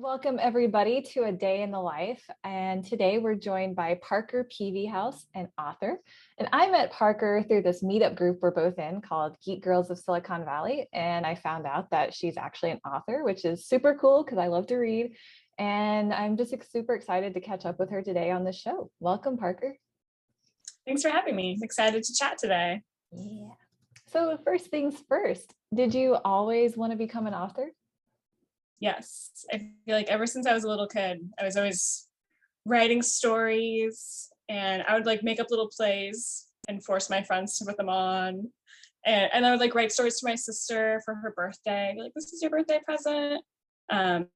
Welcome everybody to A Day in the Life. And today we're joined by Parker Peevyhouse, an author. And I met Parker through this meetup group we're both in called Geek Girls of Silicon Valley. And I found out that she's actually an author, which is super cool because I love to read. And I'm just super excited to catch up with her today on the show. Welcome, Parker. Thanks for having me. I'm excited to chat today. Yeah. So first things first, did you always want to become an author? Yes, I feel like ever since I was a little kid, I was always writing stories, and I would like make up little plays and force my friends to put them on. And I would like write stories to my sister for her birthday. I'd be like, this is your birthday present. And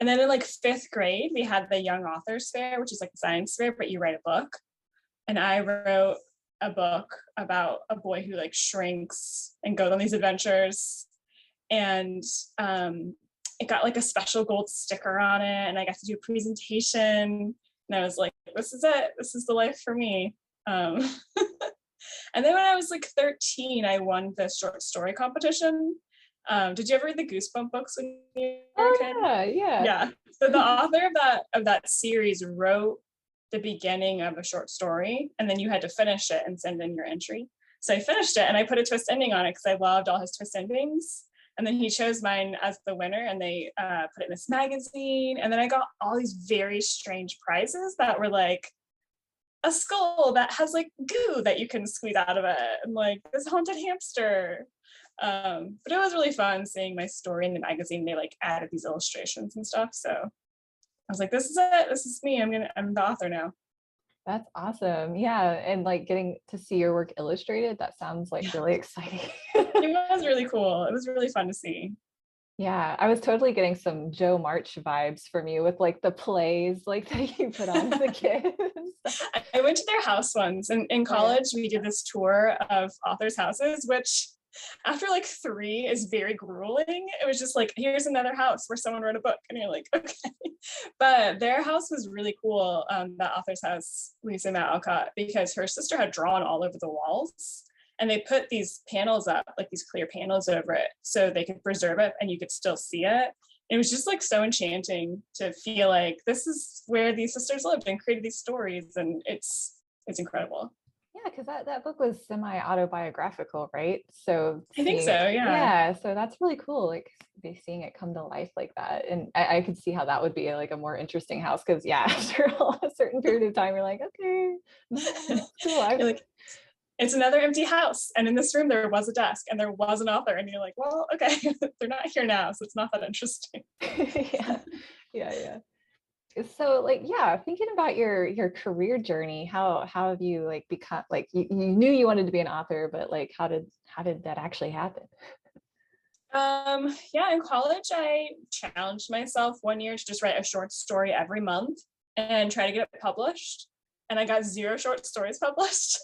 then in like fifth grade, we had the Young Authors Fair, which is like a science fair, but you write a book. And I wrote a book about a boy who like shrinks and goes on these adventures. And it got like a special gold sticker on it, and I got to do a presentation, and I was like, this is it, this is the life for me. And then when I was like 13, I won the short story competition. Did you ever read the Goosebump books when you were a kid? Yeah. So the author of that series wrote the beginning of a short story, and then you had to finish it and send in your entry. So I finished it and I put a twist ending on it because I loved all his twist endings. And then he chose mine as the winner, and they put it in this magazine. And then I got all these very strange prizes that were like a skull that has like goo that you can squeeze out of it, and like this haunted hamster. But it was really fun seeing my story in the magazine. They like added these illustrations and stuff. So I was like, this is it. This is me. I'm the author now. That's awesome. Yeah. And like getting to see your work illustrated, that sounds like really exciting. It was really cool. It was really fun to see. Yeah, I was totally getting some Joe March vibes from you with like the plays like that you put on the kids. I went to their house once, and in college we did this tour of authors' houses, which after like 3 is very grueling. It was just like, here's another house where someone wrote a book, and you're like, okay. But their house was really cool, that author's house, Lisa Matt Alcott, because her sister had drawn all over the walls. And they put these panels up, like these clear panels over it, so they could preserve it and you could still see it. It was just like so enchanting to feel like this is where these sisters lived and created these stories, and it's incredible. Yeah, because that book was semi-autobiographical, right? So I think so, yeah. yeah, so that's really cool, like be seeing it come to life like that. And I could see how that would be like a more interesting house, because yeah, after a certain period of time, you're like, okay, cool. You're like, it's another empty house, and in this room there was a desk and there was an author, and you're like, well, okay, they're not here now, so it's not that interesting. Yeah. So like, yeah, thinking about your career journey, how have you like become, like you knew you wanted to be an author, but like how did that actually happen? Yeah, in college I challenged myself one year to just write a short story every month and try to get it published, and I got 0 short stories published.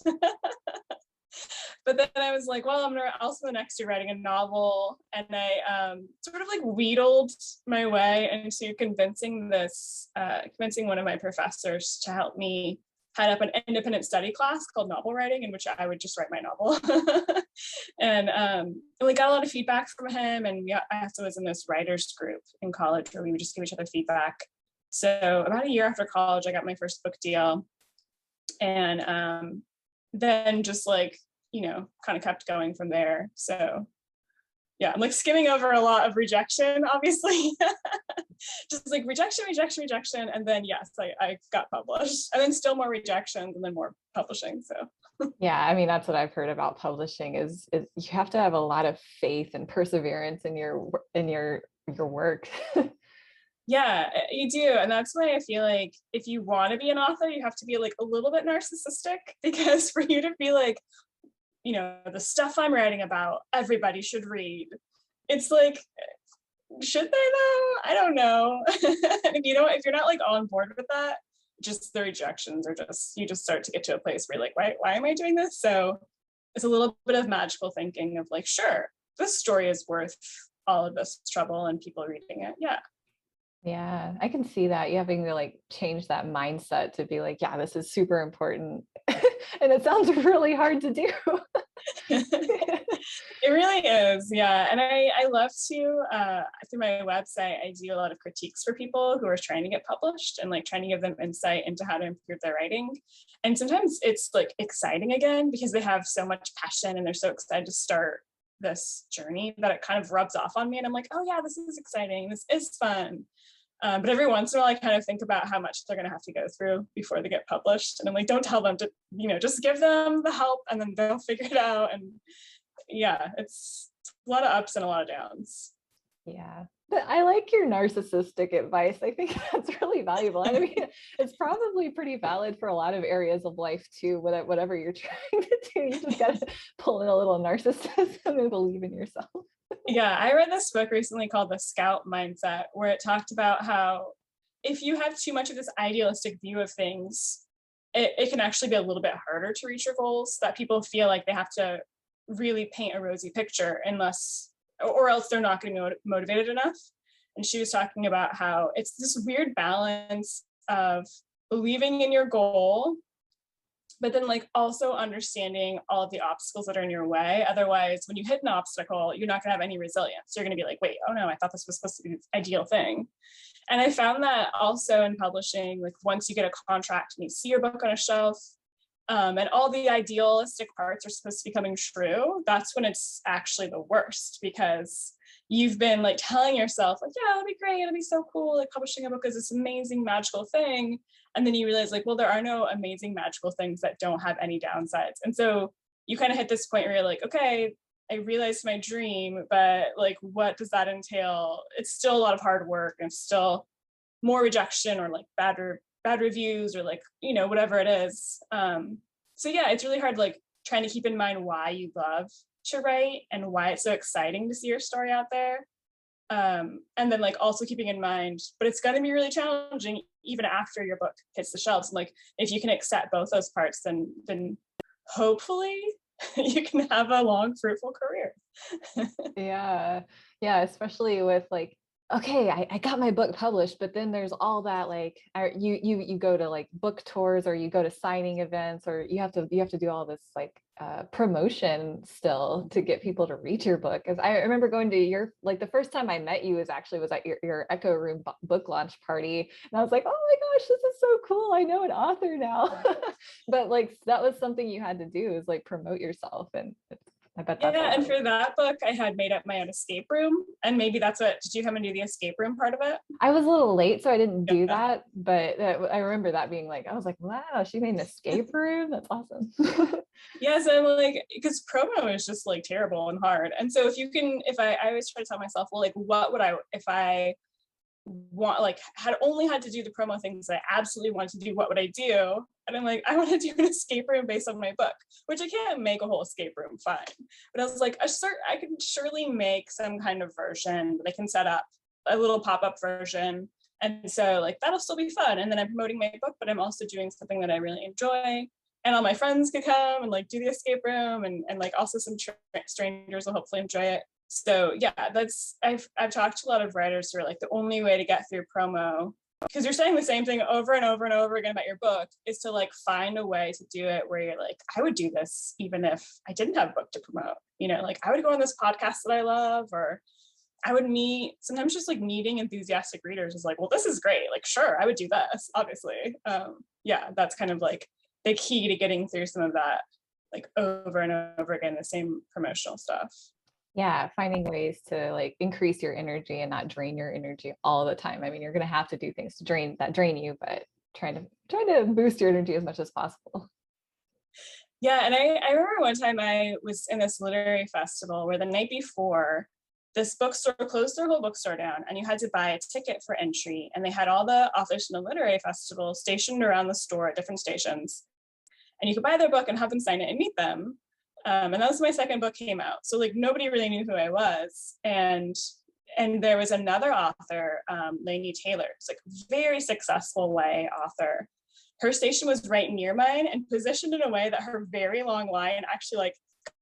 But then I was like, well, I'm gonna also the next year writing a novel, and I sort of like wheedled my way into convincing one of my professors to help me head up an independent study class called novel writing, in which I would just write my novel. And we got a lot of feedback from him, and I also was in this writers group in college where we would just give each other feedback. So about a year after college, I got my first book deal, and then just like, kind of kept going from there. So yeah, I'm like skimming over a lot of rejection, obviously. Just like rejection. And then yes, I got published, and then still more rejections, and then more publishing. So yeah, I mean, that's what I've heard about publishing is you have to have a lot of faith and perseverance in your work. Yeah, you do. And that's why I feel like if you want to be an author, you have to be like a little bit narcissistic, because for you to be like, the stuff I'm writing about, everybody should read. It's like, should they though? I don't know. If you're not like on board with that, just the rejections are you just start to get to a place where you're like, why am I doing this? So it's a little bit of magical thinking of like, sure, this story is worth all of this trouble and people reading it. Yeah. Yeah, I can see that you having to like change that mindset to be like, yeah, this is super important. And it sounds really hard to do. It really is, yeah. And I love to, through my website, I do a lot of critiques for people who are trying to get published and like trying to give them insight into how to improve their writing. And sometimes it's like exciting again because they have so much passion and they're so excited to start this journey that it kind of rubs off on me. And I'm like, oh yeah, this is exciting. This is fun. But every once in a while, I kind of think about how much they're going to have to go through before they get published. And I'm like, don't tell them to, just give them the help and then they'll figure it out. And yeah, it's a lot of ups and a lot of downs. Yeah. But I like your narcissistic advice. I think that's really valuable. I mean, it's probably pretty valid for a lot of areas of life too, whatever you're trying to do. You just got to pull in a little narcissism and believe in yourself. Yeah, I read this book recently called The Scout Mindset, where it talked about how if you have too much of this idealistic view of things, it can actually be a little bit harder to reach your goals, that people feel like they have to really paint a rosy picture unless, or else they're not going to be motivated enough. And she was talking about how it's this weird balance of believing in your goal, but then like also understanding all of the obstacles that are in your way. Otherwise, when you hit an obstacle, you're not going to have any resilience. You're going to be like, wait, oh no, I thought this was supposed to be the ideal thing. And I found that also in publishing, like once you get a contract and you see your book on a shelf, and all the idealistic parts are supposed to be coming true, that's when it's actually the worst, because you've been like telling yourself like, yeah, it'll be great, it'll be so cool, like publishing a book is this amazing magical thing, and then you realize like, well, there are no amazing magical things that don't have any downsides. And so you kind of hit this point where you're like, okay, I realized my dream, but like, what does that entail? It's still a lot of hard work and still more rejection or like bad reviews or like, whatever it is. So yeah, it's really hard, like trying to keep in mind why you love to write and why it's so exciting to see your story out there. And then like also keeping in mind, but it's going to be really challenging even after your book hits the shelves. And like, if you can accept both those parts, then hopefully you can have a long, fruitful career. Yeah. Yeah. Especially with like, okay, I got my book published, but then there's all that like you go to like book tours or you go to signing events or you have to do all this like promotion still to get people to read your book. Because I remember going to your, like the first time I met you was at your Echo Room book launch party, and I was like, oh my gosh, this is so cool, I know an author now. But like that was something you had to do, is like promote yourself, and I bet that's Yeah, and for that book, I had made up my own escape room, and maybe that's what, did you come and do the escape room part of it? I was a little late, so I didn't do Yeah. that, but I remember that being like, I was like, wow, she made an escape room. That's awesome. Yes, I'm like, because promo is just like terrible and hard. And so if you can, if I always try to tell myself, well, like, what would I, if I want, like, had only had to do the promo things that I absolutely wanted to do, what would I do? And I'm like, I want to do an escape room based on my book, which I can't make a whole escape room, fine. But I was like, I can surely make some kind of version that I can set up, a little pop-up version. And so like, that'll still be fun. And then I'm promoting my book, but I'm also doing something that I really enjoy. And all my friends could come and like do the escape room, and like also some strangers will hopefully enjoy it. So yeah, I've talked to a lot of writers who are like, the only way to get through promo, because you're saying the same thing over and over and over again about your book, is to like find a way to do it where you're like, I would do this even if I didn't have a book to promote, like I would go on this podcast that I love, or I would sometimes just like meeting enthusiastic readers is like, well, this is great, like sure, I would do this, obviously. Yeah, that's kind of like the key to getting through some of that, like over and over again, the same promotional stuff. Yeah, finding ways to like increase your energy and not drain your energy all the time. I mean, you're gonna have to do things to drain you, but trying to boost your energy as much as possible. Yeah, and I remember one time I was in this literary festival where the night before, this bookstore closed their whole bookstore down, and you had to buy a ticket for entry. And they had all the authors from the literary festival stationed around the store at different stations, and you could buy their book and have them sign it and meet them. And that was my second book came out. So like nobody really knew who I was. And there was another author, Lainey Taylor. It's like very successful YA author. Her station was right near mine and positioned in a way that her very long line actually like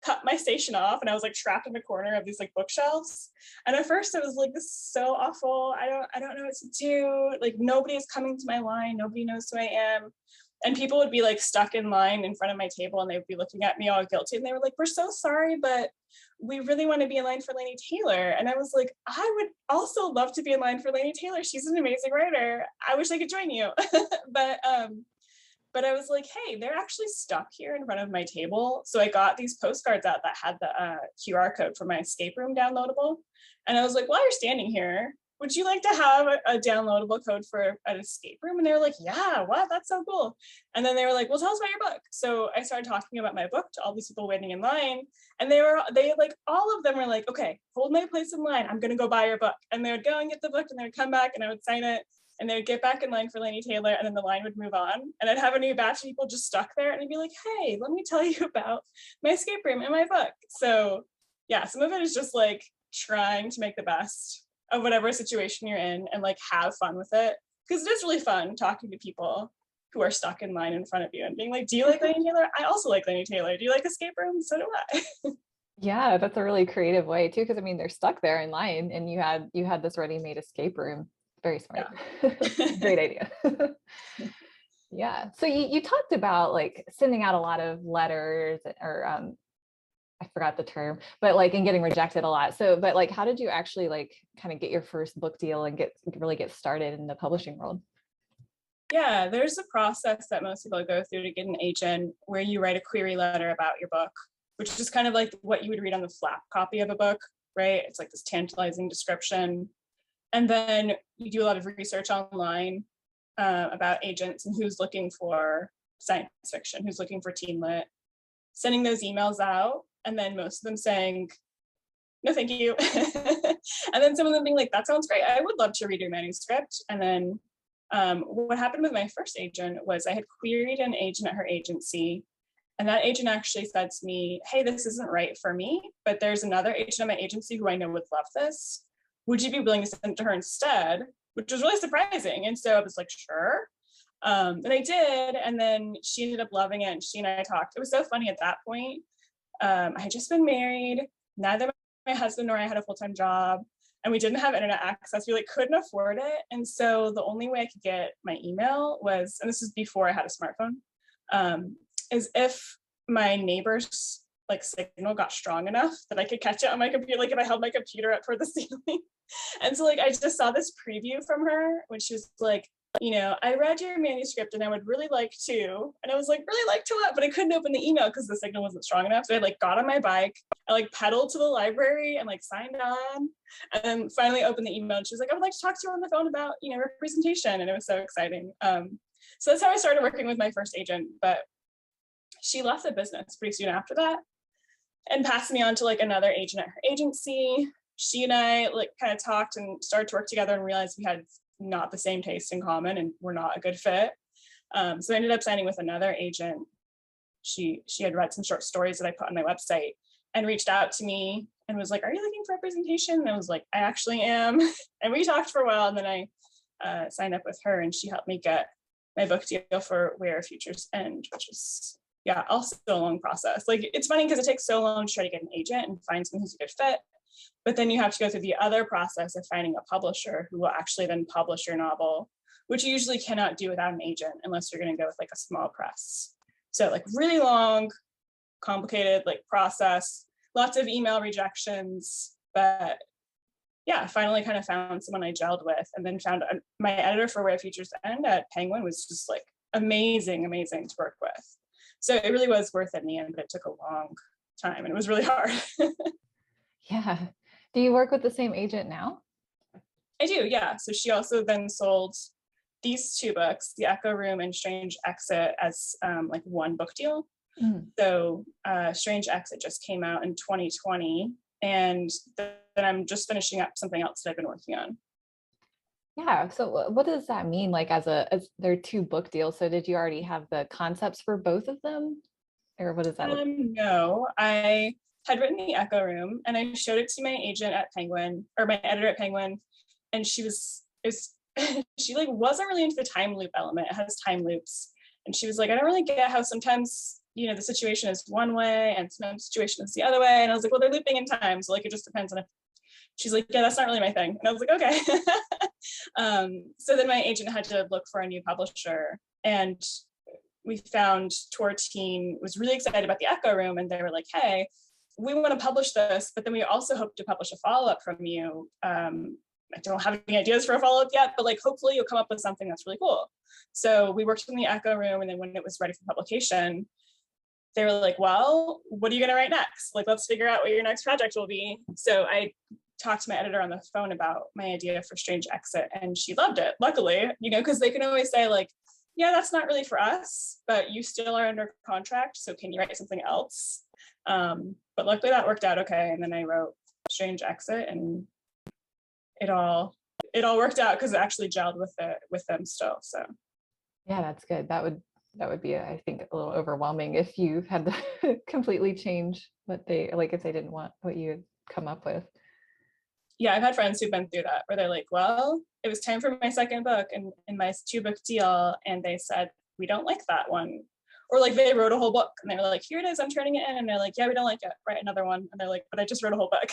cut my station off, and I was like trapped in the corner of these like bookshelves. And at first I was like, this is so awful. I don't know what to do. Like nobody is coming to my line. Nobody knows who I am. And people would be like stuck in line in front of my table, and they would be looking at me all guilty. And they were like, we're so sorry, but we really want to be in line for Laini Taylor. And I was like, I would also love to be in line for Laini Taylor. She's an amazing writer. I wish I could join you. But I was like, hey, they're actually stuck here in front of my table. So I got these postcards out that had the QR code for my escape room downloadable. And I was like, while you're standing here, would you like to have a downloadable code for an escape room? And they were like, yeah, what? That's so cool. And then they were like, well, tell us about your book. So I started talking about my book to all these people waiting in line. And they like, all of them were like, okay, hold my place in line. I'm going to go buy your book. And they would go and get the book, and they would come back, and I would sign it. And they would get back in line for Laini Taylor, and then the line would move on. And I'd have a new batch of people just stuck there, and I'd be like, hey, let me tell you about my escape room and my book. So yeah, some of it is just like trying to make the best of whatever situation you're in and like have fun with it. Because it is really fun talking to people who are stuck in line in front of you and being like, do you like Laini Taylor? I also like Laini Taylor. Do you like escape rooms? So do I. Yeah, that's a really creative way too, because I mean they're stuck there in line, and you had this ready-made escape room. Very smart. Yeah. Great idea. Yeah. So you talked about like sending out a lot of letters, or I forgot the term, but like, and getting rejected a lot. So, but like, how did you actually like kind of get your first book deal and really get started in the publishing world? Yeah, there's a process that most people go through to get an agent, where you write a query letter about your book, which is kind of like what you would read on the flap copy of a book, right? It's like this tantalizing description. And then you do a lot of research online about agents and who's looking for science fiction, who's looking for teen lit, sending those emails out, and then most of them saying, no, thank you. And then some of them being like, that sounds great. I would love to read your manuscript. And then what happened with my first agent was I had queried an agent at her agency, and that agent actually said to me, hey, this isn't right for me, but there's another agent at my agency who I know would love this. Would you be willing to send it to her instead? Which was really surprising. And so I was like, sure. And I did. And then she ended up loving it. And she and I talked. It was so funny at that point. I had just been married. Neither my husband nor I had a full-time job. And we didn't have internet access. We like couldn't afford it. And so the only way I could get my email was, and this is before I had a smartphone, is if my neighbor's like signal got strong enough that I could catch it on my computer, like if I held my computer up toward the ceiling. And so like I just saw this preview from her when she was like, you know, I read your manuscript and I would really like to. And I was like, really like to what? But I couldn't open the email because the signal wasn't strong enough. So I like got on my bike, I like pedaled to the library and like signed on, and then finally opened the email. And she was like, I would like to talk to you on the phone about, you know, representation. And it was so exciting. So that's how I started working with my first agent. But she left the business pretty soon after that and passed me on to like another agent at her agency. She and I like kind of talked and started to work together and realized we had not the same taste in common and we're not a good fit. So I ended up signing with another agent. She had read some short stories that I put on my website and reached out to me and was like, are you looking for representation? And I was like, I actually am. And we talked for a while, and then I signed up with her, and she helped me get my book deal for Where Futures End, which is also a long process. Like, it's funny because it takes so long to try to get an agent and find someone who's a good fit, but then you have to go through the other process of finding a publisher who will actually then publish your novel, which you usually cannot do without an agent unless you're going to go with like a small press. So like really long, complicated like process, lots of email rejections, but yeah, finally kind of found someone I gelled with, and then found my editor for Where Futures End at Penguin was just like amazing to work with. So it really was worth it in the end, but it took a long time and it was really hard. Yeah. Do you work with the same agent now? I do, yeah. So she also then sold these two books, The Echo Room and Strange Exit, as like one book deal. Mm. So Strange Exit just came out in 2020, and then I'm just finishing up something else that I've been working on. Yeah. So what does that mean? Like as there are two book deals. So did you already have the concepts for both of them? Or what does that look like? No, I had written The Echo Room and I showed it to my agent at Penguin, or my editor at Penguin. And she like wasn't really into the time loop element. It has time loops. And she was like, I don't really get how sometimes the situation is one way and some situation is the other way. And I was like, well, they're looping in time. So like, it just depends on if she's like, yeah, that's not really my thing. And I was like, okay. So then my agent had to look for a new publisher, and we found Tor Teen was really excited about the Echo Room, and they were like, hey, we want to publish this, but then we also hope to publish a follow-up from you. I don't have any ideas for a follow-up yet, but like, hopefully you'll come up with something that's really cool. So we worked in the Echo Room, and then when it was ready for publication, they were like, well, what are you going to write next? Like, let's figure out what your next project will be. So I talked to my editor on the phone about my idea for Strange Exit, and she loved it, luckily, because they can always say like, yeah, that's not really for us, but you still are under contract, so can you write something else? But luckily that worked out okay. And then I wrote Strange Exit, and it all worked out because it actually gelled with them still. So yeah, that's good. That would be, I think, a little overwhelming if you had to completely change what they like, if they didn't want what you had come up with. Yeah, I've had friends who've been through that, where they're like, well, it was time for my second book and in my 2-book deal, and they said, we don't like that one. Or like, they wrote a whole book and they were like, here it is, I'm turning it in. And they're like, yeah, we don't like it, write another one. And they're like, but I just wrote a whole book.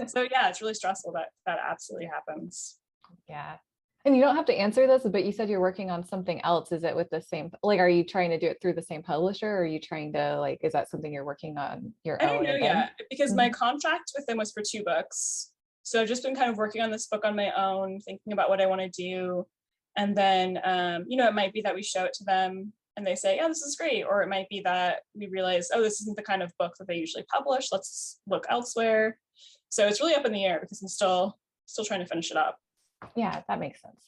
So yeah, it's really stressful that absolutely happens. Yeah. And you don't have to answer this, but you said you're working on something else. Is it with the same, like, are you trying to do it through the same publisher, or are you trying to, like, is that something you're working on your I own? don't know yet, because my contract with them was for 2 books. So I've just been kind of working on this book on my own, thinking about what I want to do. And then, it might be that we show it to them and they say, yeah, this is great. Or it might be that we realize, oh, this isn't the kind of book that they usually publish. Let's look elsewhere. So it's really up in the air because I'm still trying to finish it up. Yeah, that makes sense.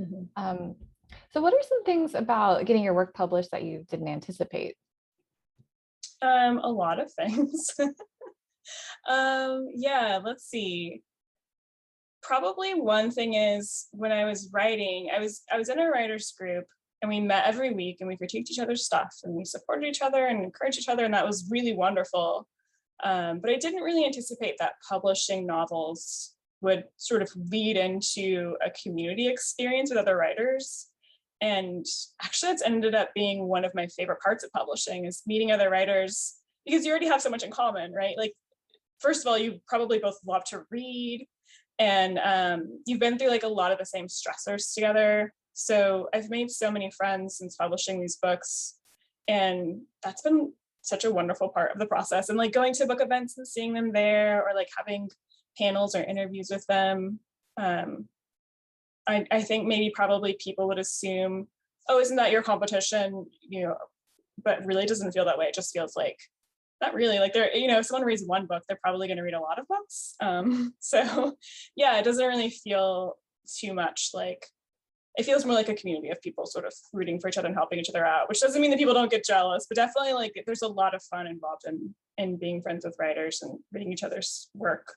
Mm-hmm. So what are some things about getting your work published that you didn't anticipate? A lot of things. Yeah, let's see. Probably one thing is, when I was writing, I was in a writer's group, and we met every week and we critiqued each other's stuff and we supported each other and encouraged each other. And that was really wonderful. But I didn't really anticipate that publishing novels would sort of lead into a community experience with other writers. And actually, that's ended up being one of my favorite parts of publishing, is meeting other writers, because you already have so much in common, right? Like, first of all, you probably both love to read, and you've been through like a lot of the same stressors together. So I've made so many friends since publishing these books, and that's been such a wonderful part of the process. And like, going to book events and seeing them there, or like having panels or interviews with them. I think maybe probably people would assume, oh, isn't that your competition? But really doesn't feel that way. It just feels like, not really, like, they're, if someone reads one book, they're probably going to read a lot of books. So yeah, it doesn't really feel too much like, it feels more like a community of people sort of rooting for each other and helping each other out, which doesn't mean that people don't get jealous, but definitely like, there's a lot of fun involved in being friends with writers and reading each other's work.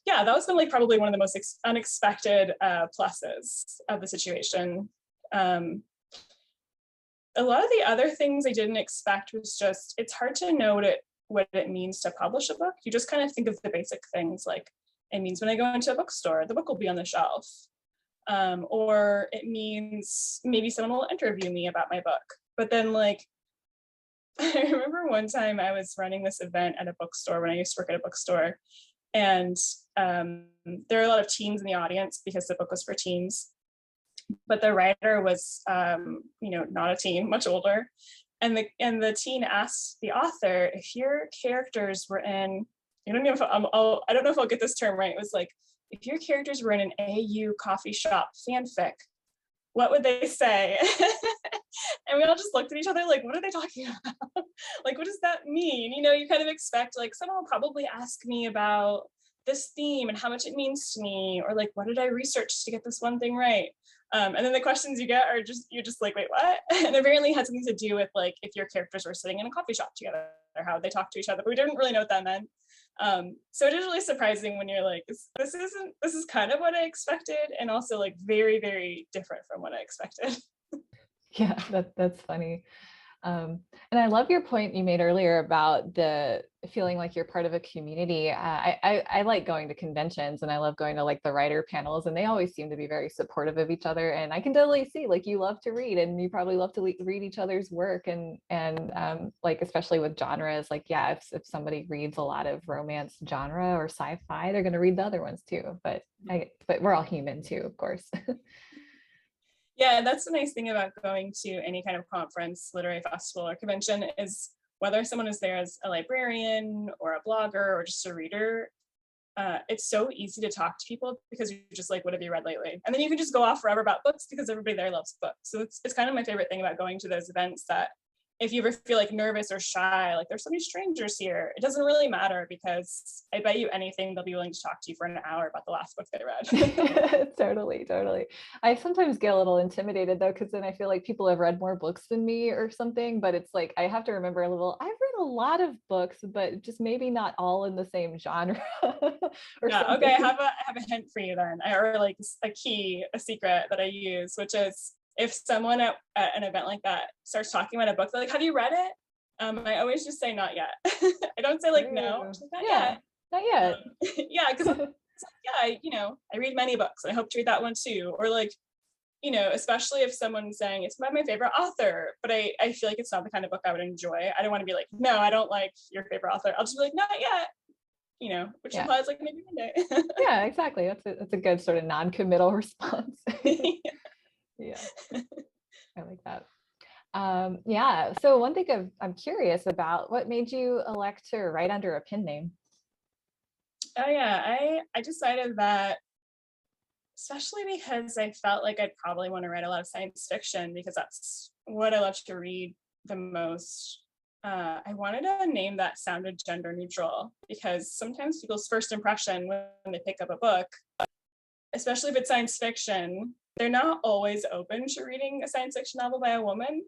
Yeah, that was been like probably one of the most unexpected pluses of the situation. A lot of the other things I didn't expect was just, it's hard to know what it means to publish a book. You just kind of think of the basic things, like, it means when I go into a bookstore, the book will be on the shelf. Or it means maybe someone will interview me about my book. But then, like, I remember one time I was running this event at a bookstore when I used to work at a bookstore, and there are a lot of teens in the audience because the book was for teens. But the writer was, not a teen, much older, and the teen asked the author, if your characters were in, I don't know if I'll get this term right. It was like, if your characters were in an AU coffee shop fanfic, what would they say? And we all just looked at each other like, what are they talking about? Like, what does that mean? You kind of expect, like, someone will probably ask me about this theme and how much it means to me, or like, what did I research to get this one thing right? And then the questions you get are you're just like, wait, what? And apparently it had something to do with, like, if your characters were sitting in a coffee shop together, or how they talk to each other, but we didn't really know what that meant. So it is really surprising when you're like, this is kind of what I expected, and also like very, very different from what I expected. Yeah, that's funny. And I love your point you made earlier about the feeling like you're part of a community. I like going to conventions, and I love going to like the writer panels, and they always seem to be very supportive of each other. And I can totally see like you love to read, and you probably love to read each other's work, and like especially with genres, like yeah, if somebody reads a lot of romance genre or sci-fi, they're going to read the other ones too. But we're all human too, of course. Yeah, that's the nice thing about going to any kind of conference, literary festival, or convention is whether someone is there as a librarian or a blogger or just a reader, it's so easy to talk to people because you're just like, what have you read lately? And then you can just go off forever about books because everybody there loves books. So it's kind of my favorite thing about going to those events, that if you ever feel like nervous or shy, like there's so many strangers here, it doesn't really matter because I bet you anything they'll be willing to talk to you for an hour about the last book they read. Totally. I sometimes get a little intimidated though, because then I feel like people have read more books than me or something, but it's like, I have to remember a little, I've read a lot of books, but just maybe not all in the same genre or Yeah, something. okay, I have a hint for you then, or like a secret that I use, which is if someone at an event like that starts talking about a book, they're like, have you read it? I always just say not yet. I don't say like no, just like, not Yeah, yet. not yet. Yeah, because yeah, I read many books and I hope to read that one too. Or like, especially if someone's saying it's my favorite author, but I feel like it's not the kind of book I would enjoy. I don't want to be like, no, I don't like your favorite author. I'll just be like, not yet, which Yeah. implies like maybe one day. Yeah, exactly. That's a good sort of non-committal response. Yeah, I like that. Yeah. So one thing I'm curious about, what made you elect to write under a pen name? Oh yeah, I decided that, especially because I felt like I'd probably want to write a lot of science fiction because that's what I love to read the most. I wanted a name that sounded gender neutral because sometimes people's first impression when they pick up a book, especially if it's science fiction, they're not always open to reading a science fiction novel by a woman.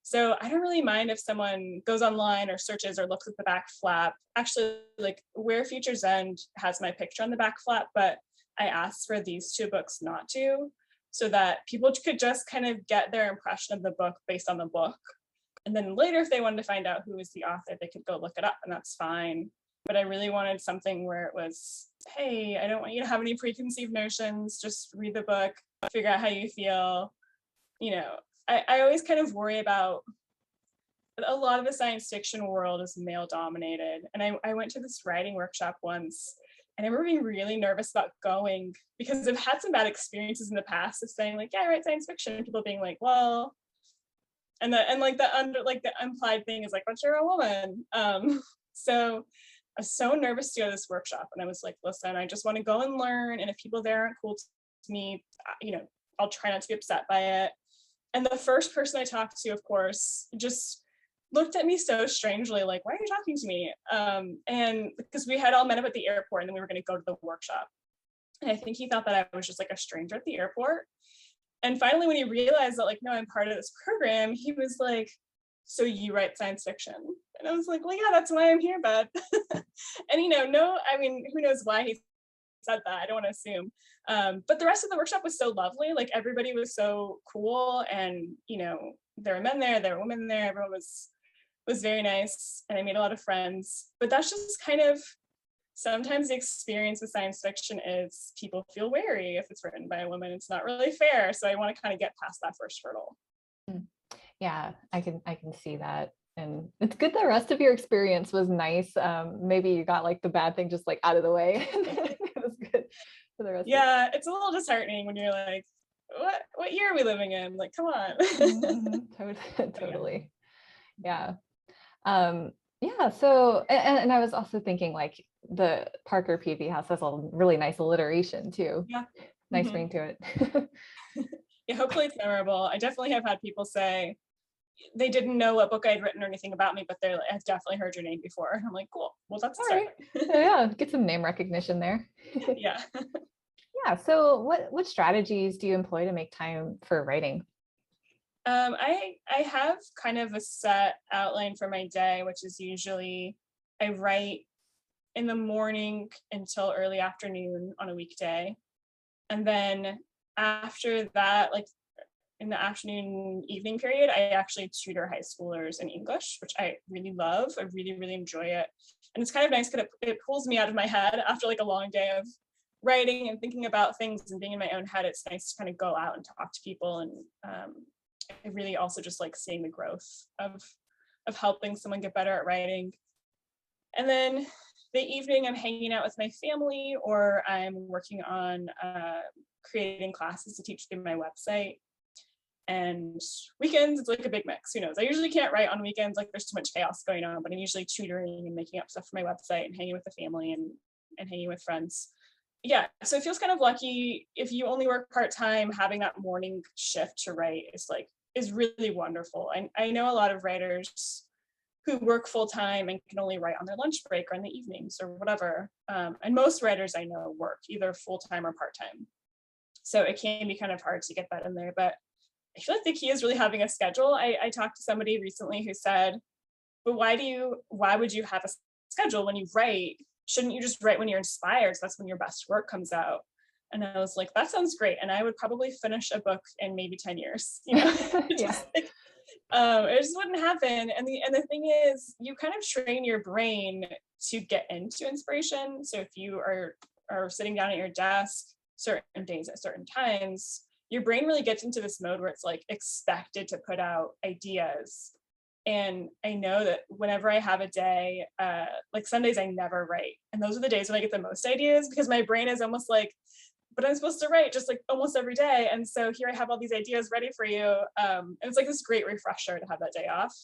So I don't really mind if someone goes online or searches or looks at the back flap. Actually, like Where Futures End has my picture on the back flap, but I asked for these two books not to, so that people could just kind of get their impression of the book based on the book. And then later, if they wanted to find out who is the author, they could go look it up, and that's fine. But I really wanted something where it was, hey, I don't want you to have any preconceived notions. Just read the book, figure out how you feel. I always kind of worry about a lot of the science fiction world is male dominated. And I went to this writing workshop once, and I remember being really nervous about going because I've had some bad experiences in the past of saying like, yeah, I write science fiction, and people being like, well, the implied thing is like, but you're a woman. So I was so nervous to go to this workshop, and I was like, listen, I just want to go and learn, and if people there aren't cool to me, I'll try not to be upset by it. And the first person I talked to, of course, just looked at me so strangely, like, why are you talking to me? And because we had all met up at the airport, and then we were going to go to the workshop. And I think he thought that I was just like a stranger at the airport. And finally, when he realized that, like, no, I'm part of this program, he was like, so you write science fiction? And I was like, well, yeah, that's why I'm here, bud. And, no, I mean, who knows why he said that. I don't want to assume. But the rest of the workshop was so lovely. Like, everybody was so cool. And, there were men there, there were women there. Everyone was very nice. And I made a lot of friends. But that's just kind of sometimes the experience with science fiction is people feel wary if it's written by a woman. It's not really fair. So I want to kind of get past that first hurdle. Yeah, I can see that. And it's good the rest of your experience was nice. Maybe you got like the bad thing just like out of the way. It was good for the rest. Yeah, it's a little disheartening when you're like, what year are we living in? Like, come on. Totally. Yeah. Yeah. So, and I was also thinking like the Parker Peevyhouse has a really nice alliteration too. Yeah. Nice ring to it. Yeah, hopefully it's memorable. I definitely have had people say they didn't know what book I'd written or anything about me, but they're like, I've definitely heard your name before. And I'm like, cool. Well, that's all right. Yeah, get some name recognition there. Yeah. Yeah. So what strategies do you employ to make time for writing? I have kind of a set outline for my day, which is usually I write in the morning until early afternoon on a weekday. And then after that, like in the afternoon evening period, I actually tutor high schoolers in English, which I really love. I really, really enjoy it. And it's kind of nice because it pulls me out of my head after like a long day of writing and thinking about things and being in my own head. It's nice to kind of go out and talk to people. And I really also just like seeing the growth of helping someone get better at writing. And then the evening, I'm hanging out with my family, or I'm working on creating classes to teach through my website. And weekends, it's like a big mix. Who knows? I usually can't write on weekends, like there's too much chaos going on, but I'm usually tutoring and making up stuff for my website and hanging with the family and hanging with friends. Yeah, so it feels kind of lucky. If you only work part-time, having that morning shift to write is really wonderful. I know a lot of writers who work full-time and can only write on their lunch break or in the evenings or whatever. And most writers I know work either full-time or part-time. So it can be kind of hard to get that in there, but I feel like the key is really having a schedule. I talked to somebody recently who said, but why would you have a schedule when you write? Shouldn't you just write when you're inspired? So that's when your best work comes out. And I was like, that sounds great. And I would probably finish a book in maybe 10 years, Yeah. it just wouldn't happen. And the thing is, you kind of train your brain to get into inspiration. So if you are sitting down at your desk certain days at certain times, your brain really gets into this mode where it's like expected to put out ideas. And I know that whenever I have a day, like Sundays, I never write. And those are the days when I get the most ideas, because my brain is almost like, but I'm supposed to write just like almost every day. And so here I have all these ideas ready for you. And it's like this great refresher to have that day off.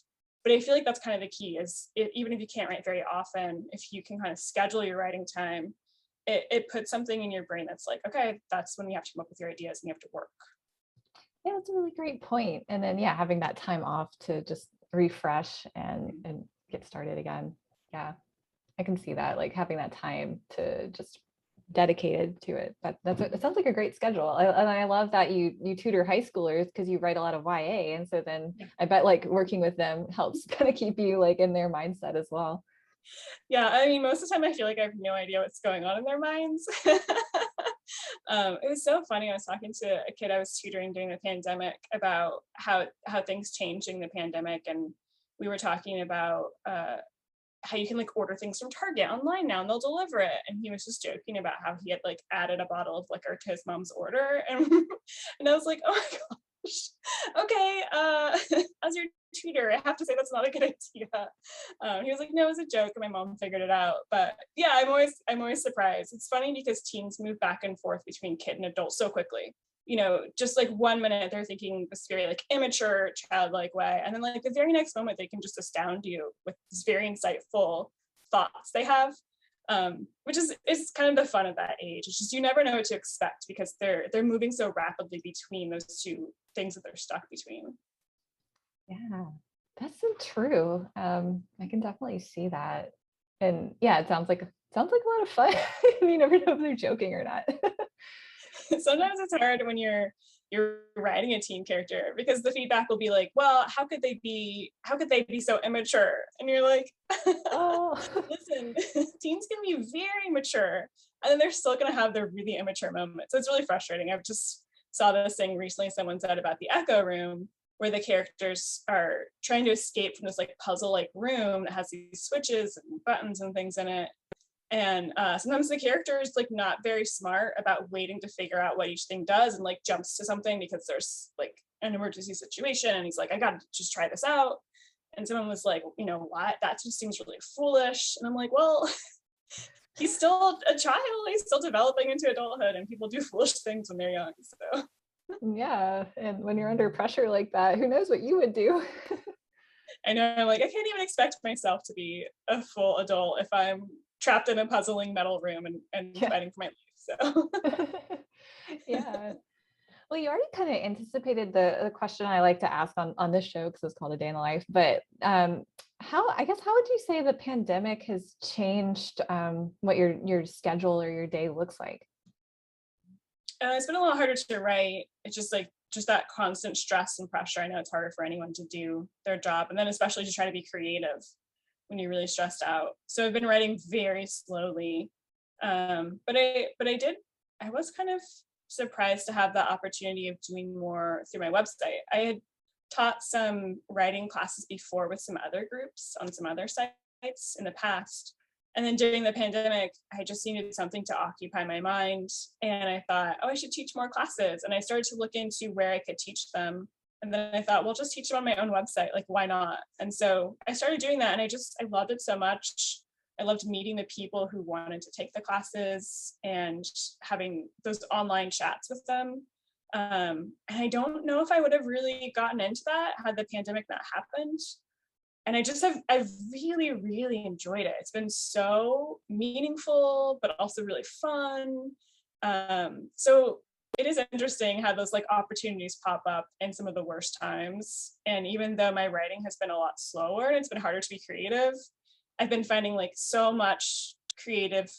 But I feel like that's kind of the key is even if you can't write very often, if you can kind of schedule your writing time, it puts something in your brain that's like, okay, that's when you have to come up with your ideas and you have to work. Yeah, that's a really great point. And then, yeah, having that time off to just refresh and get started again. Yeah, I can see that, like having that time to just dedicated to it. But it sounds like a great schedule. And I love that you tutor high schoolers because you write a lot of YA. And so then I bet like working with them helps kind of keep you like in their mindset as well. Yeah, I mean, most of the time I feel like I have no idea what's going on in their minds. It was so funny. I was talking to a kid I was tutoring during the pandemic about how things changed during the pandemic, and we were talking about how you can like order things from Target online now and they'll deliver it. And he was just joking about how he had like added a bottle of liquor to his mom's order, and and I was like, oh my gosh, okay, as your tutor, I have to say that's not a good idea. He was like, no, it was a joke, and my mom figured it out. But yeah, I'm always surprised. It's funny because teens move back and forth between kid and adult so quickly. Just like 1 minute they're thinking this very like immature, childlike way, and then like the very next moment they can just astound you with this very insightful thoughts they have. Which is kind of the fun of that age. It's just you never know what to expect because they're moving so rapidly between those two things that they're stuck between. Yeah, that's so true. I can definitely see that. And yeah, it sounds like a lot of fun. You never know if they're joking or not. Sometimes it's hard when you're writing a teen character because the feedback will be like, well, how could they be so immature? And you're like, Oh, listen, teens can be very mature and then they're still going to have their really immature moments. So it's really frustrating. I've just saw this thing recently someone said about the Echo Room, where the characters are trying to escape from this like puzzle like room that has these switches and buttons and things in it. And sometimes the character is like not very smart about waiting to figure out what each thing does and like jumps to something because there's like an emergency situation. And he's like, I gotta just try this out. And someone was like, what? That just seems really foolish. And I'm like, well, he's still a child. He's still developing into adulthood, and people do foolish things when they're young. So yeah. And when you're under pressure like that, who knows what you would do? I know, I'm like, I can't even expect myself to be a full adult if I'm trapped in a puzzling metal room and fighting for my life. So Yeah. Well, you already kind of anticipated the question I like to ask on this show because it's called A Day in the Life. But how would you say the pandemic has changed what your schedule or your day looks like? It's been a lot harder to write. It's just that constant stress and pressure. I know it's harder for anyone to do their job, and then especially to try to be creative when you're really stressed out. So I've been writing very slowly, but I was kind of surprised to have the opportunity of doing more through my website. I had taught some writing classes before with some other groups on some other sites in the past. And then during the pandemic, I just needed something to occupy my mind. And I thought, oh, I should teach more classes. And I started to look into where I could teach them. And then I thought, well, just teach them on my own website. Like, why not? And so I started doing that. And I loved it so much. I loved meeting the people who wanted to take the classes and having those online chats with them. And I don't know if I would have really gotten into that had the pandemic not happened. And I've really, really enjoyed it. It's been so meaningful, but also really fun. So it is interesting how those like opportunities pop up in some of the worst times. And even though my writing has been a lot slower and it's been harder to be creative, I've been finding like so much creative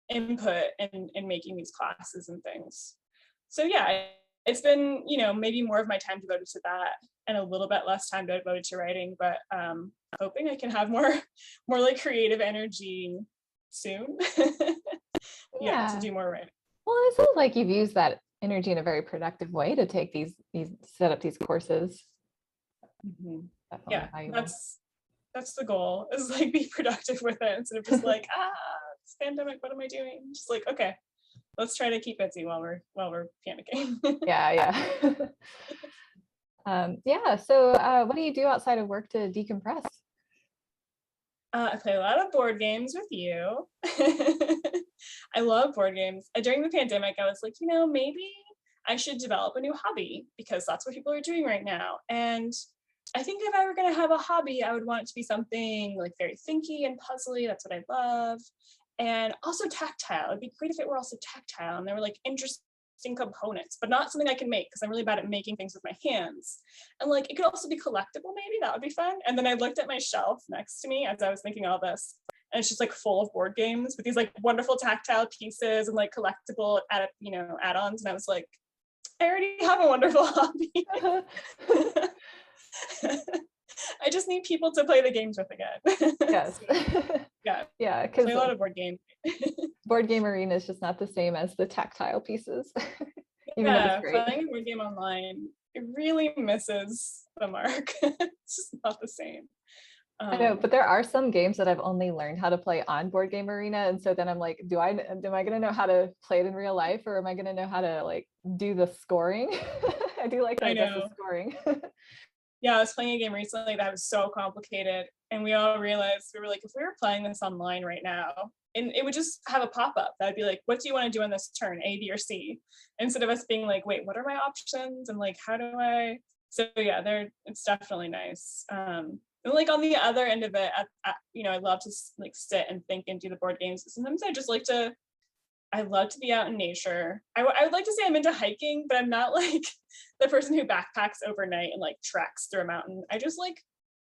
input in making these classes and things. So yeah, it's been, maybe more of my time devoted to that and a little bit less time devoted to writing, but hoping I can have more like creative energy soon. Yeah, to do more writing. Well, it sounds like you've used that energy in a very productive way to take these set up these courses. Mm-hmm. Yeah, that's the goal, is like be productive with it instead of just like, it's pandemic, what am I doing? Just like, okay, let's try to keep busy while we're panicking. Yeah. So what do you do outside of work to decompress? I play a lot of board games with you. I love board games. During the pandemic, I was like, maybe I should develop a new hobby because that's what people are doing right now. And I think if I were going to have a hobby, I would want it to be something like very thinky and puzzly. That's what I love. And also tactile. It'd be great if it were also tactile and there were like interesting components, but not something I can make because I'm really bad at making things with my hands. And like it could also be collectible, maybe that would be fun. And then I looked at my shelf next to me as I was thinking all this, and it's just like full of board games with these like wonderful tactile pieces and like collectible add-ons. And I was like, I already have a wonderful hobby. I just need people to play the games with again. Yes. Yeah, because play a lot of board games. Board game arena is just not the same as the tactile pieces. Yeah, playing a board game online, it really misses the mark. It's just not the same. I know, but there are some games that I've only learned how to play on Board Game Arena, and so then I'm like, am I going to know how to play it in real life, or am I going to know how to like do the scoring? I do like that. I know. The scoring. Yeah, I was playing a game recently that was so complicated, and we all realized, we were like, if we were playing this online right now, and it would just have a pop-up that'd be like, what do you want to do on this turn, A, B, or C? Instead of us being like, wait, what are my options? And like, how do I? So yeah, it's definitely nice. And like on the other end of it, I love to like sit and think and do the board games. Sometimes I love to be out in nature. I would like to say I'm into hiking, but I'm not like the person who backpacks overnight and like treks through a mountain. I just like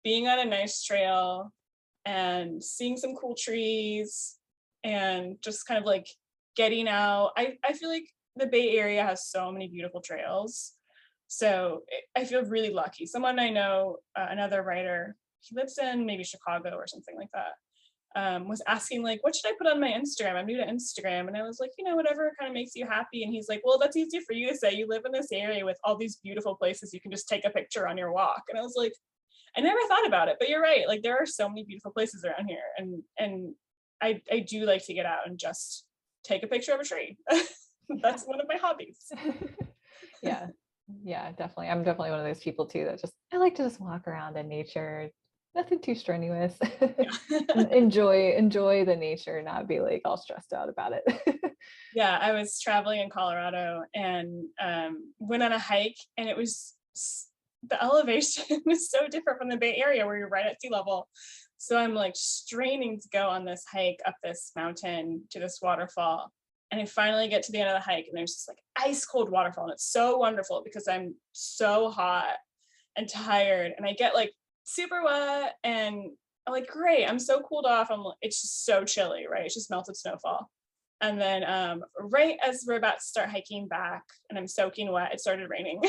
being on a nice trail and seeing some cool trees and just kind of like getting out. I feel like the Bay Area has so many beautiful trails. So I feel really lucky. Someone I know, another writer, he lives in maybe Chicago or something like that, was asking like, what should I put on my Instagram? I'm new to Instagram. And I was like, whatever kind of makes you happy. And he's like, well, that's easy for you to say. You live in this area with all these beautiful places. You can just take a picture on your walk. And I was like, I never thought about it, but you're right. Like there are so many beautiful places around here. And I do like to get out and just take a picture of a tree. That's one of my hobbies. Yeah, definitely. I'm definitely one of those people too that I like to just walk around in nature. Nothing too strenuous. enjoy the nature, not be like all stressed out about it. Yeah, I was traveling in Colorado and went on a hike, and it was, the elevation is so different from the Bay Area where you're right at sea level. So I'm like straining to go on this hike up this mountain to this waterfall. And I finally get to the end of the hike, and there's this like ice cold waterfall. And it's so wonderful because I'm so hot and tired, and I get like super wet, and I'm like, great, I'm so cooled off. It's just so chilly, right? It's just melted snowfall. And then right as we're about to start hiking back and I'm soaking wet, it started raining.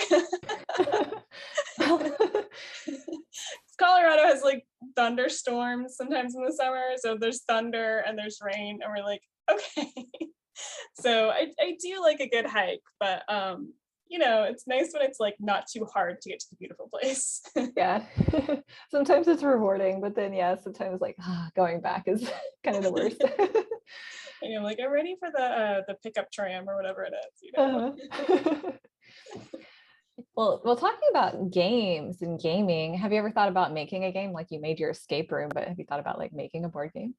Colorado has like thunderstorms sometimes in the summer. So there's thunder and there's rain, and we're like, okay. So I do like a good hike, but you know, it's nice when it's like not too hard to get to the beautiful place. Yeah. Sometimes it's rewarding, but then yeah, sometimes like going back is kind of the worst. And I'm like, I'm ready for the pickup tram or whatever it is, you know. Uh-huh. Well, talking about games and gaming, have you ever thought about making a game? Like you made your escape room, but have you thought about like making a board game?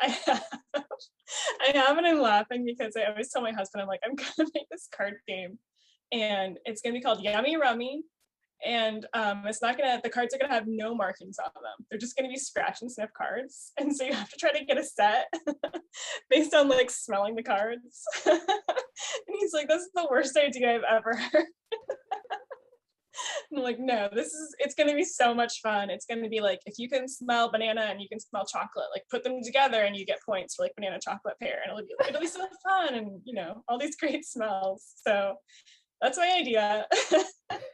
I have, I have, and I'm laughing because I always tell my husband, I'm like, I'm gonna make this card game, and it's gonna be called Yummy Rummy. And it's not gonna, the cards are gonna have no markings on them. They're just gonna be scratch and sniff cards. And so you have to try to get a set based on like smelling the cards. And he's like, this is the worst idea I've ever heard. I'm like, no, it's gonna be so much fun. It's gonna be like, if you can smell banana and you can smell chocolate, like put them together and you get points for like banana chocolate pair. And it'll be so fun, and you know, all these great smells. So that's my idea.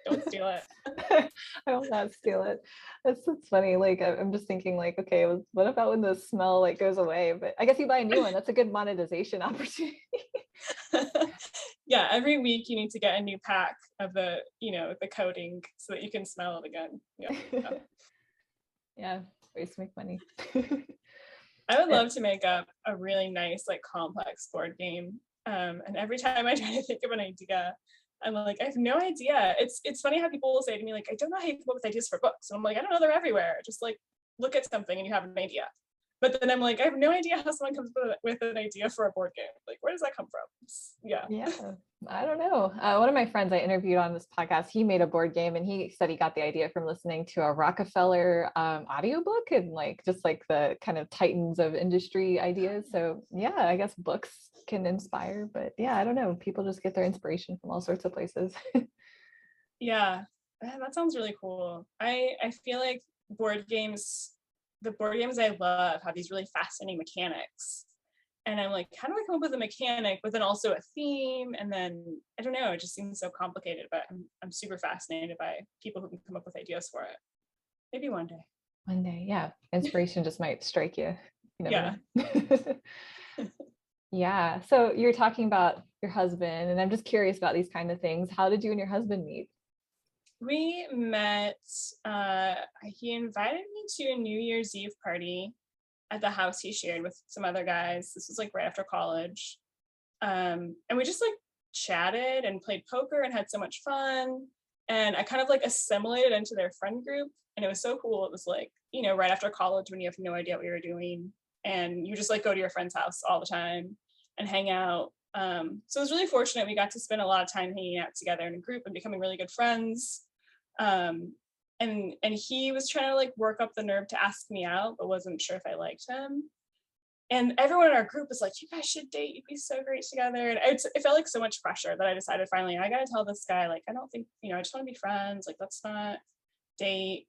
Don't steal it. I will not steal it. That's funny. Like I'm just thinking like, okay, what about when the smell like goes away? But I guess you buy a new one. That's a good monetization opportunity. Yeah, every week you need to get a new pack of the, you know, the coating so that you can smell it again. Yeah. Yeah, ways to make money. I would love to make up a really nice, like complex board game. And every time I try to think of an idea, I'm like, I have no idea. It's funny how people will say to me, like, I don't know how you come up with ideas for books. And I'm like, I don't know, they're everywhere. Just like look at something and you have an idea. But then I'm like, I have no idea how someone comes with an idea for a board game. Like, where does that come from? Yeah. Yeah, I don't know. One of my friends I interviewed on this podcast, he made a board game and he said he got the idea from listening to a Rockefeller audiobook and like just like the kind of titans of industry ideas. So yeah, I guess books can inspire, but yeah, I don't know. People just get their inspiration from all sorts of places. Yeah. That sounds really cool. I feel like the board games I love have these really fascinating mechanics. And I'm like, how do I come up with a mechanic, but then also a theme? And then I don't know, it just seems so complicated, but I'm super fascinated by people who can come up with ideas for it. Maybe one day. One day, yeah. Inspiration just might strike you. You never know. Yeah. So you're talking about your husband, and I'm just curious about these kind of things. How did you and your husband meet? We met, he invited me to a New Year's Eve party at the house he shared with some other guys. This was like right after college. And we just like chatted and played poker and had so much fun. And I kind of like assimilated into their friend group. And it was so cool. It was like, you know, right after college when you have no idea what you were doing and you just like go to your friend's house all the time and hang out. So it was really fortunate. We got to spend a lot of time hanging out together in a group and becoming really good friends. And he was trying to like work up the nerve to ask me out, but wasn't sure if I liked him. And everyone in our group was like, you guys should date, you'd be so great together. And it felt like so much pressure that I decided finally, I gotta tell this guy, like, I don't think, you know, I just want to be friends, like, let's not date.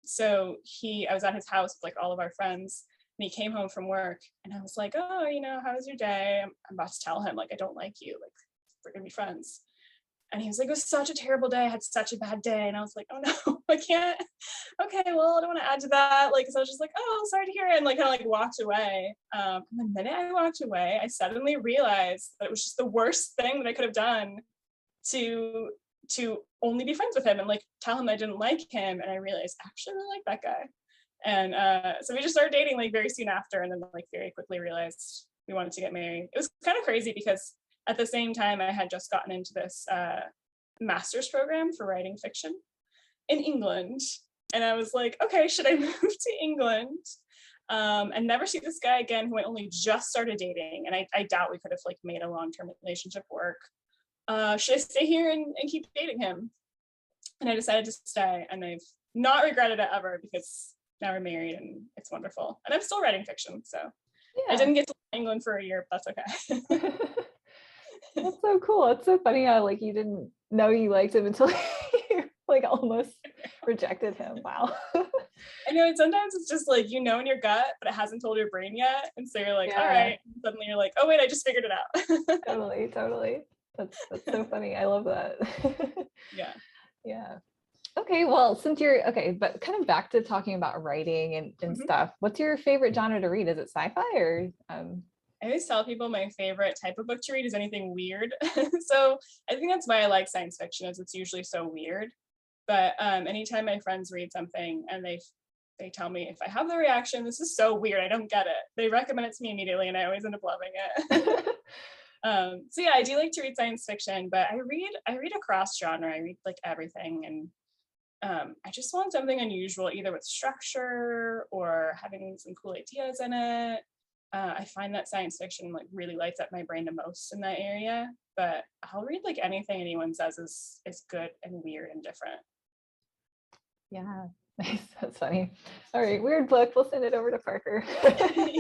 So I was at his house with like all of our friends, and he came home from work, and I was like, oh, you know, how was your day? I'm about to tell him, like, I don't like you, like, we're gonna be friends. And he was like, it was such a terrible day. I had such a bad day. And I was like, oh no, I can't. Okay, well, I don't want to add to that. Like, so I was just like, oh, sorry to hear it. And like, kind of like walked away. And the minute I walked away, I suddenly realized that it was just the worst thing that I could have done to only be friends with him and like tell him I didn't like him. And I realized I actually really like that guy. And so we just started dating like very soon after, and then like very quickly realized we wanted to get married. It was kind of crazy because at the same time, I had just gotten into this master's program for writing fiction in England. And I was like, okay, should I move to England and never see this guy again who I only just started dating? And I doubt we could have like made a long-term relationship work. Should I stay here and keep dating him? And I decided to stay, and I've not regretted it ever because now we're married and it's wonderful. And I'm still writing fiction, so yeah. I didn't get to England for a year, but that's okay. That's so cool. It's so funny how like you didn't know you liked him until you like almost rejected him. Wow. I know, and sometimes it's just like, you know, in your gut, but it hasn't told your brain yet. And so you're like, all right. And suddenly you're like, oh wait, I just figured it out. Totally. That's so funny. I love that. Yeah. Okay, well, since you're but kind of back to talking about writing and stuff, what's your favorite genre to read? Is it sci-fi or I always tell people my favorite type of book to read is anything weird. So I think that's why I like science fiction, is it's usually so weird. But anytime my friends read something and they tell me if I have the reaction, this is so weird, I don't get it, they recommend it to me immediately, and I always end up loving it. So yeah, I do like to read science fiction, but I read across genre. I read like everything, and I just want something unusual, either with structure or having some cool ideas in it. I find that science fiction like really lights up my brain the most in that area. But I'll read like anything anyone says is good and weird and different. Yeah, nice. That's funny. All right, weird book. We'll send it over to Parker.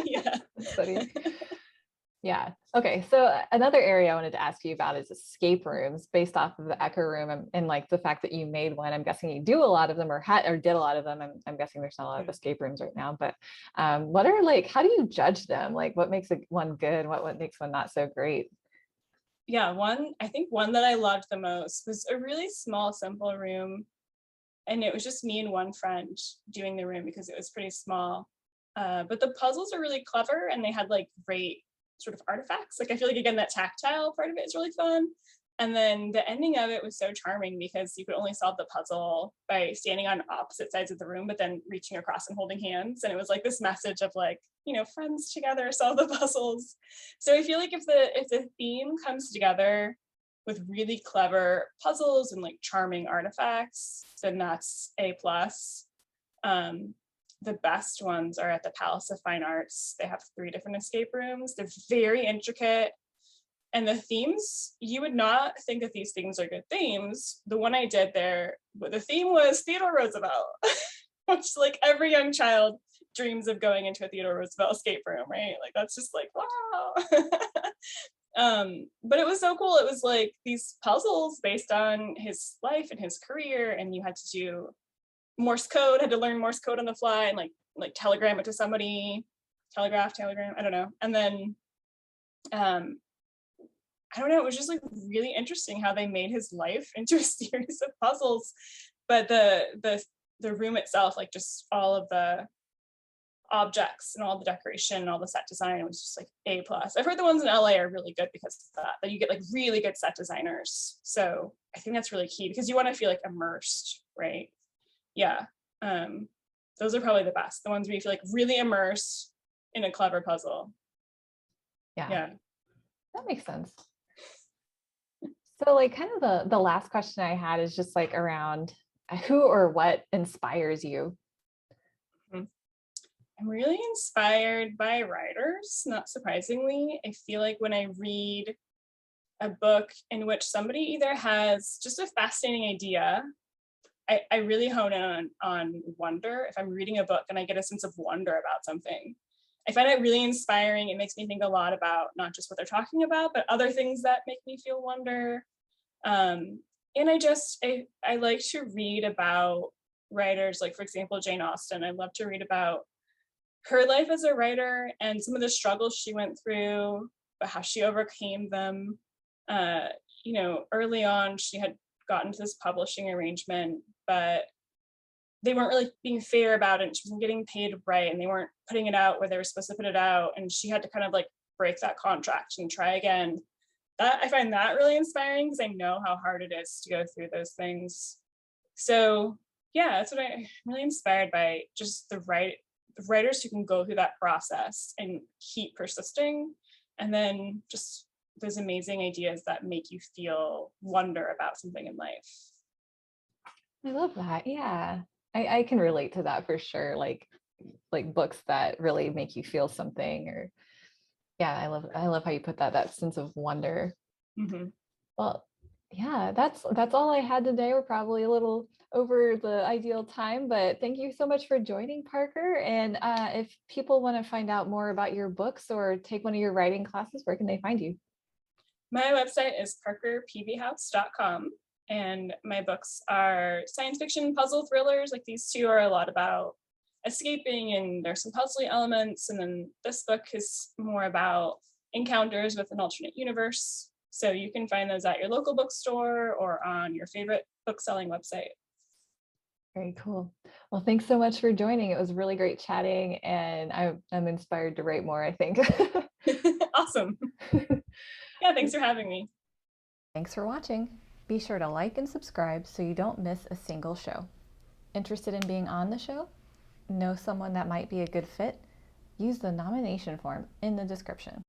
Yeah. That's funny. Yeah. Okay. So another area I wanted to ask you about is escape rooms based off of the Echo Room, and like the fact that you made one. I'm guessing you do a lot of them, or did a lot of them. I'm guessing there's not a lot of escape rooms right now, but what are like, how do you judge them? Like what makes one good? What makes one not so great? Yeah, I think one that I loved the most was a really small, simple room. And it was just me and one friend doing the room because it was pretty small. But the puzzles are really clever, and they had like great sort of artifacts. Like I feel like, again, that tactile part of it is really fun. And then the ending of it was so charming because you could only solve the puzzle by standing on opposite sides of the room, but then reaching across and holding hands. And it was like this message of like, friends together solve the puzzles. So I feel like if the theme comes together with really clever puzzles and like charming artifacts, then that's A plus. The best ones are at the Palace of Fine Arts. They have 3 different escape rooms. They're very intricate. And the themes, you would not think that these things are good themes. The one I did there, the theme was Theodore Roosevelt, which like every young child dreams of going into a Theodore Roosevelt escape room, right? Like that's just like, wow. But it was so cool. It was like these puzzles based on his life and his career, and you had to do Morse code, had to learn Morse code on the fly and like telegram it to somebody, telegram, I don't know. And then I don't know, it was just like really interesting how they made his life into a series of puzzles. But the room itself, like just all of the objects and all the decoration and all the set design was just like A plus. I've heard the ones in LA are really good because of that you get like really good set designers. So I think that's really key because you want to feel like immersed, right? Yeah. Those are probably the best. The ones where you feel like really immersed in a clever puzzle. Yeah. That makes sense. So like kind of the last question I had is just like around who or what inspires you? I'm really inspired by writers, not surprisingly. I feel like when I read a book in which somebody either has just a fascinating idea, I really hone in on wonder. If I'm reading a book and I get a sense of wonder about something, I find it really inspiring. It makes me think a lot about not just what they're talking about, but other things that make me feel wonder. And I like to read about writers, like, for example, Jane Austen. I love to read about her life as a writer and some of the struggles she went through, but how she overcame them. Early on, she had gotten to this publishing arrangement, but they weren't really being fair about it. She wasn't getting paid right, and they weren't putting it out where they were supposed to put it out. And she had to kind of like break that contract and try again. I find that really inspiring because I know how hard it is to go through those things. So yeah, that's what I'm really inspired by, just the writers who can go through that process and keep persisting, and then just those amazing ideas that make you feel wonder about something in life. I love that. Yeah. I can relate to that for sure. Like books that really make you feel something, or yeah, I love how you put that sense of wonder. Mm-hmm. Well, yeah, that's all I had today. We're probably a little over the ideal time, but thank you so much for joining, Parker. And if people want to find out more about your books or take one of your writing classes, where can they find you? My website is parkerpeevyhouse.com, and my books are science fiction puzzle thrillers. Like these 2 are a lot about escaping, and there's some puzzly elements. And then this book is more about encounters with an alternate universe. So you can find those at your local bookstore or on your favorite book selling website. Very cool. Well, thanks so much for joining. It was really great chatting, and I'm inspired to write more, I think. Awesome. Yeah, thanks for having me. Thanks for watching. Be sure to like and subscribe so you don't miss a single show. Interested in being on the show? Know someone that might be a good fit? Use the nomination form in the description.